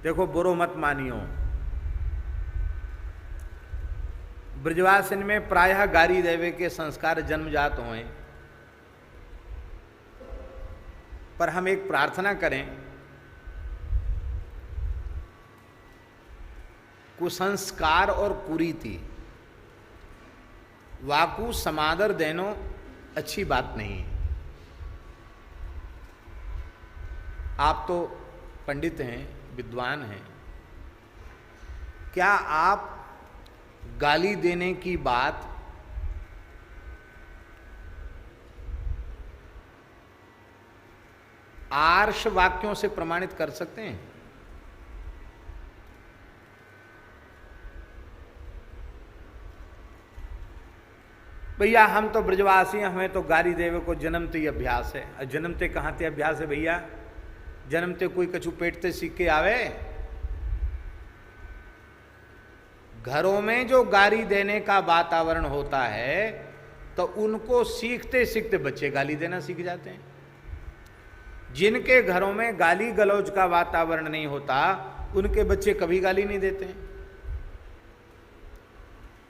देखो बुरो मत मानियो, ब्रजवासिन में प्रायः गारी देवे के संस्कार जन्मजात हुए, पर हम एक प्रार्थना करें, कुसंस्कार और कुरीति वाकु समादर देनो अच्छी बात नहीं है। आप तो पंडित हैं, विद्वान हैं, क्या आप गाली देने की बात आर्ष वाक्यों से प्रमाणित कर सकते हैं? भैया हम तो ब्रजवासी, हमें तो गाली देवे को जन्मते ही अभ्यास है। और जन्मते कहाँ ते अभ्यास है भैया? जन्मते कोई कछु पेटते सीख के आवे? घरों में जो गाली देने का वातावरण होता है तो उनको सीखते सीखते बच्चे गाली देना सीख जाते हैं। जिनके घरों में गाली गलौज का वातावरण नहीं होता उनके बच्चे कभी गाली नहीं देते हैं।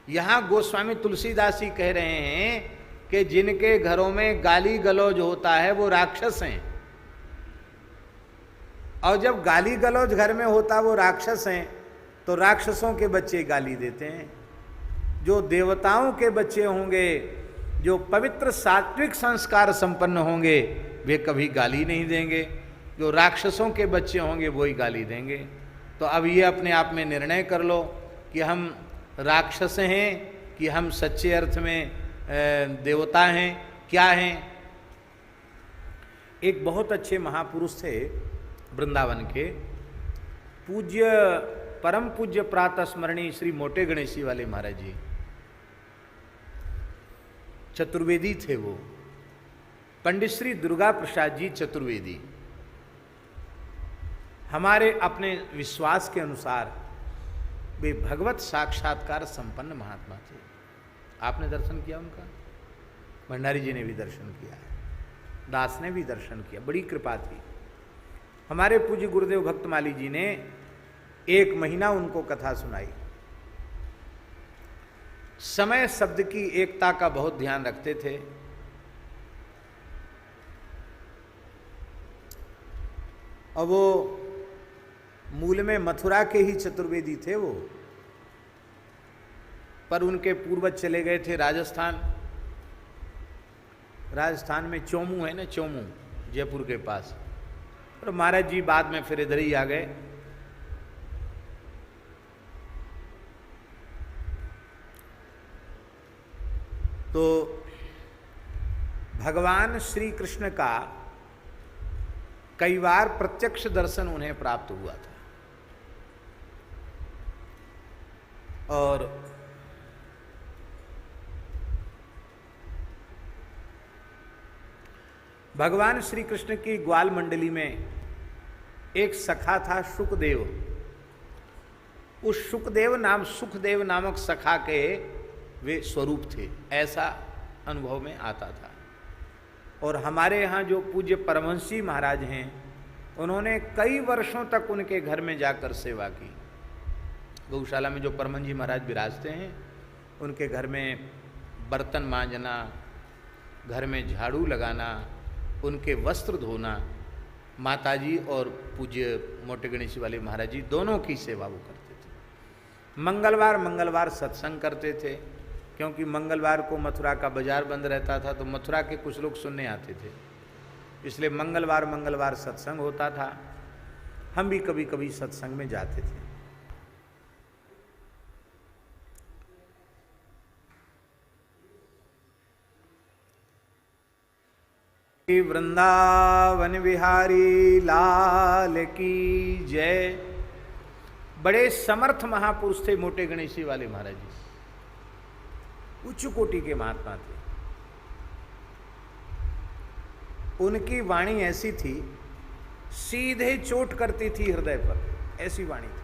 यहां गोस्वामी तुलसीदास जी कह रहे हैं कि जिनके घरों में गाली गलौज होता है वो राक्षस हैं, और जब गाली गलौज घर में होता वो राक्षस हैं तो राक्षसों के बच्चे गाली देते हैं। जो देवताओं के बच्चे होंगे, जो पवित्र सात्विक संस्कार संपन्न होंगे, वे कभी गाली नहीं देंगे। जो राक्षसों के बच्चे होंगे वही गाली देंगे। तो अब ये अपने आप में निर्णय कर लो कि हम राक्षस हैं कि हम सच्चे अर्थ में देवता हैं, क्या हैं। एक बहुत अच्छे महापुरुष थे वृंदावन के, पूज्य परम पूज्य प्रातः स्मरणीय श्री मोटे गणेशी वाले महाराज जी, चतुर्वेदी थे वो, पंडित श्री दुर्गा प्रसाद जी चतुर्वेदी। हमारे अपने विश्वास के अनुसार वे भगवत साक्षात्कार संपन्न महात्मा थे। आपने दर्शन किया उनका? भंडारी जी ने भी दर्शन किया, दास ने भी दर्शन किया, बड़ी कृपा थी। हमारे पूज्य गुरुदेव भक्तमाली जी ने 1 महीना उनको कथा सुनाई। समय शब्द की एकता का बहुत ध्यान रखते थे। और वो मूल में मथुरा के ही चतुर्वेदी थे वो, पर उनके पूर्वज चले गए थे राजस्थान। राजस्थान में चोमू है ना, चोमू जयपुर के पास, और महाराज जी बाद में फिर इधर ही आ गए। तो भगवान श्री कृष्ण का कई बार प्रत्यक्ष दर्शन उन्हें प्राप्त हुआ था। और भगवान श्री कृष्ण की ग्वाल मंडली में एक सखा था शुकदेव। उस सुखदेव नामक सखा के वे स्वरूप थे, ऐसा अनुभव में आता था। और हमारे यहाँ जो पूज्य परमहंसी महाराज हैं, उन्होंने कई वर्षों तक उनके घर में जाकर सेवा की। गौशाला में जो परमहंस जी महाराज विराजते हैं, उनके घर में बर्तन मांजना, घर में झाड़ू लगाना, उनके वस्त्र धोना, माताजी और पूज्य मोटे गणेशी वाले महाराज जी दोनों की सेवा वो करते थे। मंगलवार सत्संग करते थे, क्योंकि मंगलवार को मथुरा का बाजार बंद रहता था, तो मथुरा के कुछ लोग सुनने आते थे, इसलिए मंगलवार सत्संग होता था। हम भी कभी कभी सत्संग में जाते थे। वृंदावन बिहारी लाल की जय। बड़े समर्थ महापुरुष थे मोटे गणेशी वाले महाराज जी, उच्च कोटि के महात्मा थे। उनकी वाणी ऐसी थी, सीधे चोट करती थी हृदय पर, ऐसी वाणी थी।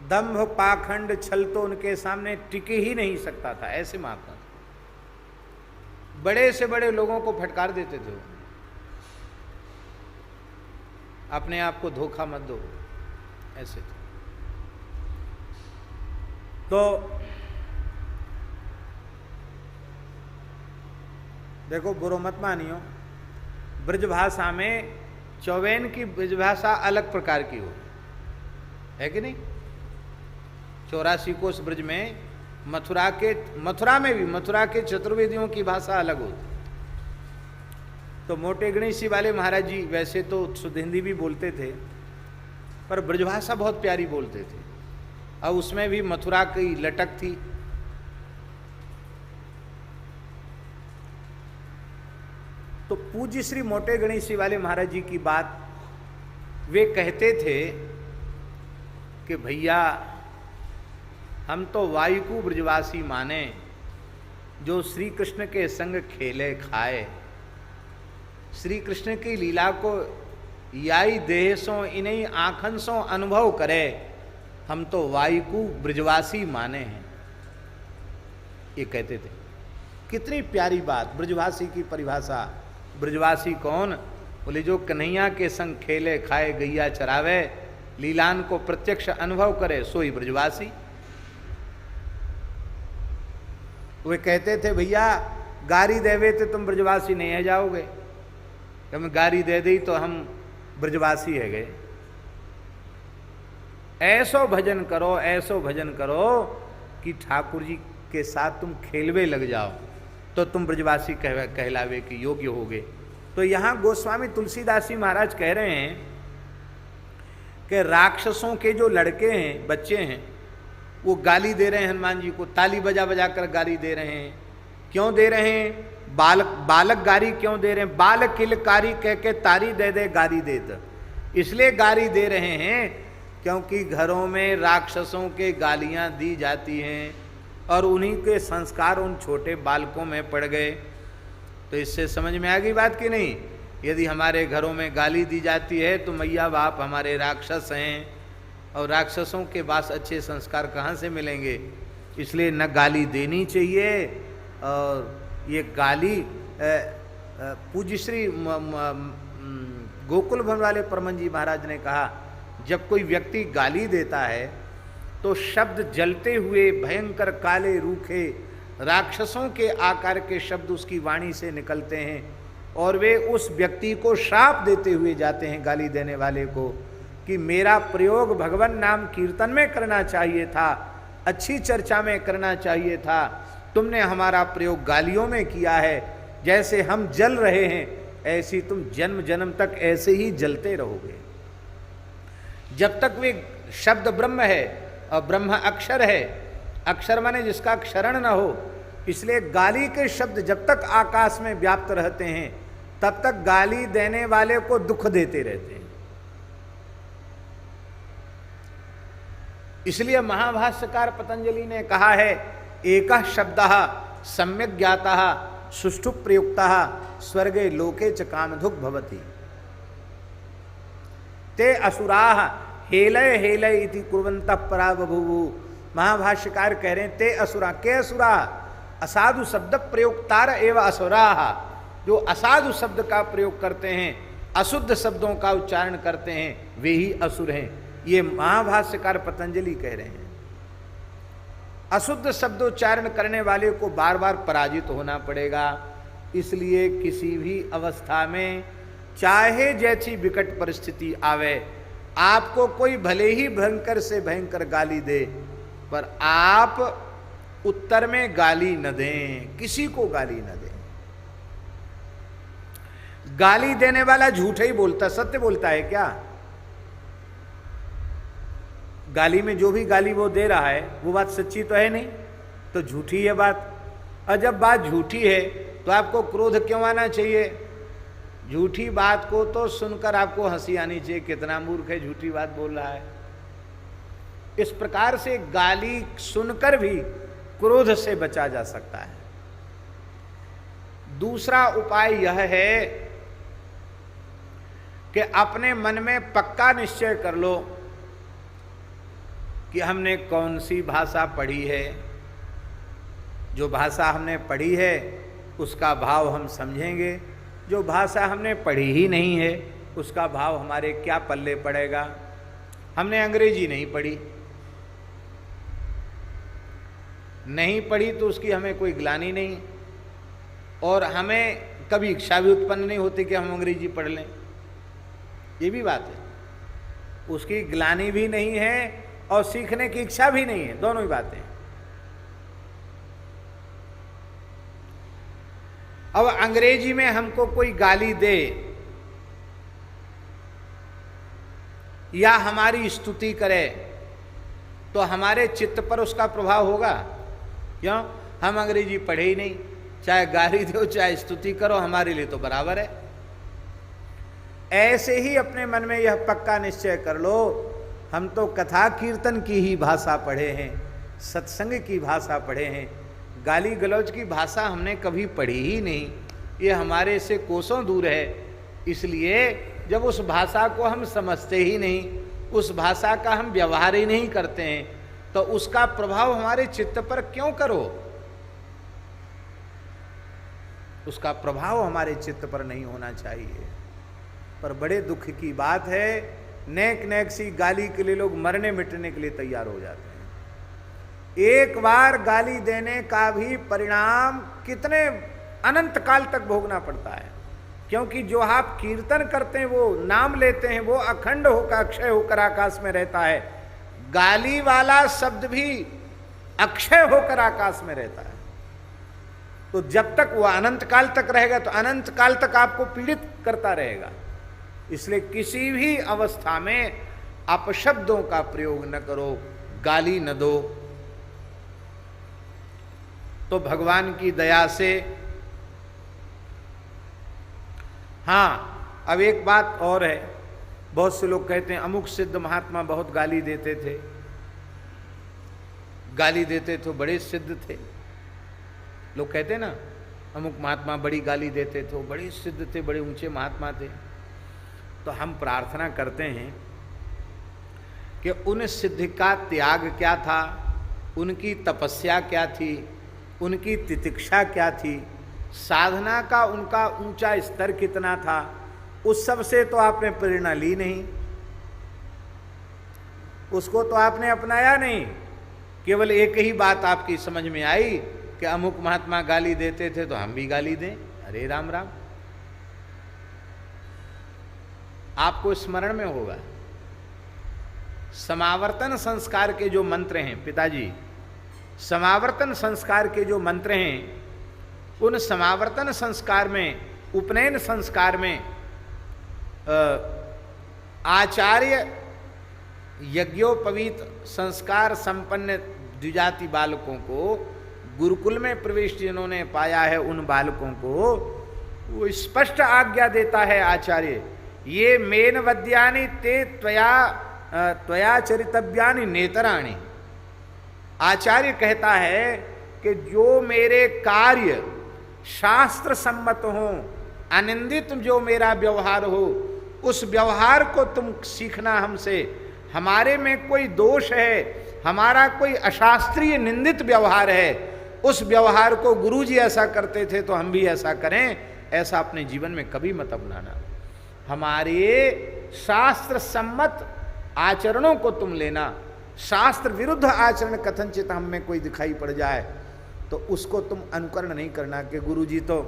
दंभ पाखंड छल तो उनके सामने टिके ही नहीं सकता था, ऐसे महात्मा थे। बड़े से बड़े लोगों को फटकार देते थे, अपने आप को धोखा मत दो, ऐसे थे। तो देखो, बुरो मत मानियो, ब्रजभाषा में चौबेन की ब्रजभाषा अलग प्रकार की हो, है कि नहीं। 84 कोस ब्रज में मथुरा में भी मथुरा के चतुर्वेदियों की भाषा अलग होती। तो मोटे गणेशी वाले महाराज जी वैसे तो शुद्ध हिंदी भी बोलते थे, पर ब्रजभाषा बहुत प्यारी बोलते थे, और उसमें भी मथुरा की लटक थी। तो पूज्य श्री मोटे गणेशी वाले महाराज जी की बात वे कहते थे कि भैया हम तो वायु को ब्रजवासी माने, जो श्री कृष्ण के संग खेले खाए, श्री कृष्ण की लीला को याई देह सो इन्हीं आँखन सो अनुभव करे, हम तो वायु को ब्रजवासी माने हैं, ये कहते थे। कितनी प्यारी बात, ब्रजवासी की परिभाषा। ब्रजवासी कौन? बोले जो कन्हैया के संग खेले खाए गैया चरावे, लीलान को प्रत्यक्ष अनुभव करे, सोई ब्रजवासी। वे कहते थे भैया गारी देवे तो तुम ब्रजवासी नहीं है जाओगे, हमें गारी दे दी तो हम ब्रजवासी है गए। ऐसो भजन करो, ऐसो भजन करो कि ठाकुर जी के साथ तुम खेलवे लग जाओ, तो तुम ब्रजवासी कहलावे के योग्य होगे। तो यहाँ गोस्वामी तुलसीदास जी महाराज कह रहे हैं कि राक्षसों के जो लड़के हैं, बच्चे हैं, वो गाली दे रहे हैं हनुमान जी को, ताली बजा बजा कर गाली दे रहे हैं। क्यों दे रहे हैं? बालक गारी क्यों दे रहे हैं? बाल किलकारी कह के तारी दे दे गारी देत, इसलिए गाली दे रहे हैं क्योंकि घरों में राक्षसों के गालियां दी जाती हैं और उन्हीं के संस्कार उन छोटे बालकों में पड़ गए। तो इससे समझ में आ गई बात कि नहीं? यदि हमारे घरों में गाली दी जाती है तो मैया बाप हमारे राक्षस हैं, और राक्षसों के पास अच्छे संस्कार कहाँ से मिलेंगे? इसलिए न गाली देनी चाहिए। और ये गाली पूज्य श्री गोकुल भवन वाले परमन जी महाराज ने कहा, जब कोई व्यक्ति गाली देता है तो शब्द जलते हुए भयंकर काले रूखे राक्षसों के आकार के शब्द उसकी वाणी से निकलते हैं, और वे उस व्यक्ति को श्राप देते हुए जाते हैं, गाली देने वाले को, कि मेरा प्रयोग भगवान नाम कीर्तन में करना चाहिए था, अच्छी चर्चा में करना चाहिए था, तुमने हमारा प्रयोग गालियों में किया है। जैसे हम जल रहे हैं ऐसी तुम जन्म जन्म तक ऐसे ही जलते रहोगे। जब तक वे शब्द ब्रह्म है और ब्रह्म अक्षर है, अक्षर माने जिसका क्षरण न हो, इसलिए गाली के शब्द जब तक आकाश में व्याप्त रहते हैं तब तक गाली देने वाले को दुख देते रहते हैं। इसलिए महाभाष्यकार पतंजलि ने कहा है, एकः शब्दः सम्यक् ज्ञातः सुष्ठु प्रयुक्तः स्वर्गे लोके च कामधुक् भवति। ते असुराः हेलय हेलय इति कुर्वन्तः परा बभूवु। महाभाष्यकार कह रहे हैं, ते असुरा, के असुरा? असाधु शब्द प्रयोक्तार एवं असुराः, जो असाधु शब्द का प्रयोग करते हैं, अशुद्ध शब्दों का उच्चारण करते हैं, वे ही असुर हैं। ये महाभाष्यकार पतंजलि कह रहे हैं। अशुद्ध शब्दोच्चारण करने वाले को बार बार पराजित होना पड़ेगा। इसलिए किसी भी अवस्था में चाहे जैसी विकट परिस्थिति आवे, आपको कोई भले ही भयंकर से भयंकर गाली दे, पर आप उत्तर में गाली न दें, किसी को गाली न दें। गाली देने वाला झूठ ही बोलता, सत्य बोलता है क्या? गाली में जो भी गाली वो दे रहा है वो बात सच्ची तो है नहीं, तो झूठी है बात। और जब बात झूठी है तो आपको क्रोध क्यों आना चाहिए? झूठी बात को तो सुनकर आपको हंसी आनी चाहिए, कितना मूर्ख है, झूठी बात बोल रहा है। इस प्रकार से गाली सुनकर भी क्रोध से बचा जा सकता है। दूसरा उपाय यह है कि अपने मन में पक्का निश्चय कर लो कि हमने कौन सी भाषा पढ़ी है। जो भाषा हमने पढ़ी है उसका भाव हम समझेंगे। जो भाषा हमने पढ़ी ही नहीं है उसका भाव हमारे क्या पल्ले पड़ेगा। हमने अंग्रेजी नहीं पढ़ी, तो उसकी हमें कोई ग्लानि नहीं, और हमें कभी इच्छा भी उत्पन्न नहीं होती कि हम अंग्रेजी पढ़ लें। ये भी बात है, उसकी ग्लानि भी नहीं है और सीखने की इच्छा भी नहीं है, दोनों ही बातें। अब अंग्रेजी में हमको कोई गाली दे या हमारी स्तुति करे तो हमारे चित्त पर उसका प्रभाव होगा? क्यों? हम अंग्रेजी पढ़े ही नहीं, चाहे गाली दो चाहे स्तुति करो हमारे लिए तो बराबर है। ऐसे ही अपने मन में यह पक्का निश्चय कर लो, हम तो कथा कीर्तन की ही भाषा पढ़े हैं, सत्संग की भाषा पढ़े हैं, गाली गलौज की भाषा हमने कभी पढ़ी ही नहीं, ये हमारे से कोसों दूर है। इसलिए जब उस भाषा को हम समझते ही नहीं, उस भाषा का हम व्यवहार ही नहीं करते हैं, तो उसका प्रभाव हमारे चित्त पर क्यों करो? उसका प्रभाव हमारे चित्त पर नहीं होना चाहिए। पर बड़े दुख की बात है, नेक सी गाली के लिए लोग मरने मिटने के लिए तैयार हो जाते हैं। एक बार गाली देने का भी परिणाम कितने अनंत काल तक भोगना पड़ता है, क्योंकि जो आप कीर्तन करते हैं, वो नाम लेते हैं, वो अखंड होकर अक्षय होकर आकाश में रहता है। गाली वाला शब्द भी अक्षय होकर आकाश में रहता है। तो जब तक वह अनंत काल तक रहेगा तो अनंत काल तक आपको पीड़ित करता रहेगा। इसलिए किसी भी अवस्था में अपशब्दों का प्रयोग न करो, गाली न दो। तो भगवान की दया से, हाँ, अब एक बात और है, बहुत से लोग कहते हैं अमुक सिद्ध महात्मा बहुत गाली देते थे, बड़े सिद्ध थे। लोग कहते हैं ना अमुक महात्मा बड़ी गाली देते थे, बड़े सिद्ध थे, बड़े ऊंचे महात्मा थे। तो हम प्रार्थना करते हैं कि उन सिद्ध का त्याग क्या था, उनकी तपस्या क्या थी, उनकी तितिक्षा क्या थी, साधना का उनका ऊंचा स्तर कितना था, उस सब से तो आपने प्रेरणा ली नहीं, उसको तो आपने अपनाया नहीं। केवल एक ही बात आपकी समझ में आई कि अमुक महात्मा गाली देते थे तो हम भी गाली दें। अरे राम राम, आपको स्मरण में होगा समावर्तन संस्कार के जो मंत्र हैं, पिताजी, समावर्तन संस्कार के जो मंत्र हैं, उन समावर्तन संस्कार में, उपनयन संस्कार में आचार्य यज्ञोपवीत संस्कार संपन्न द्विजाति बालकों को गुरुकुल में प्रवेश जिन्होंने पाया है, उन बालकों को वो स्पष्ट आज्ञा देता है आचार्य, ये मेन वद्यानि ते त्वया चरितव्यानि नेतराणि। आचार्य कहता है कि जो मेरे कार्य शास्त्र सम्मत हो, अनिंदित जो मेरा व्यवहार हो, उस व्यवहार को तुम सीखना हमसे। हमारे में कोई दोष है, हमारा कोई अशास्त्रीय निंदित व्यवहार है, उस व्यवहार को गुरुजी ऐसा करते थे तो हम भी ऐसा करें, ऐसा अपने जीवन में कभी मत अपनाना। हमारे शास्त्र सम्मत आचरणों को तुम लेना। शास्त्र विरुद्ध आचरण कथनचित हम में कोई दिखाई पड़ जाए तो उसको तुम अनुकरण नहीं करना कि गुरुजी तो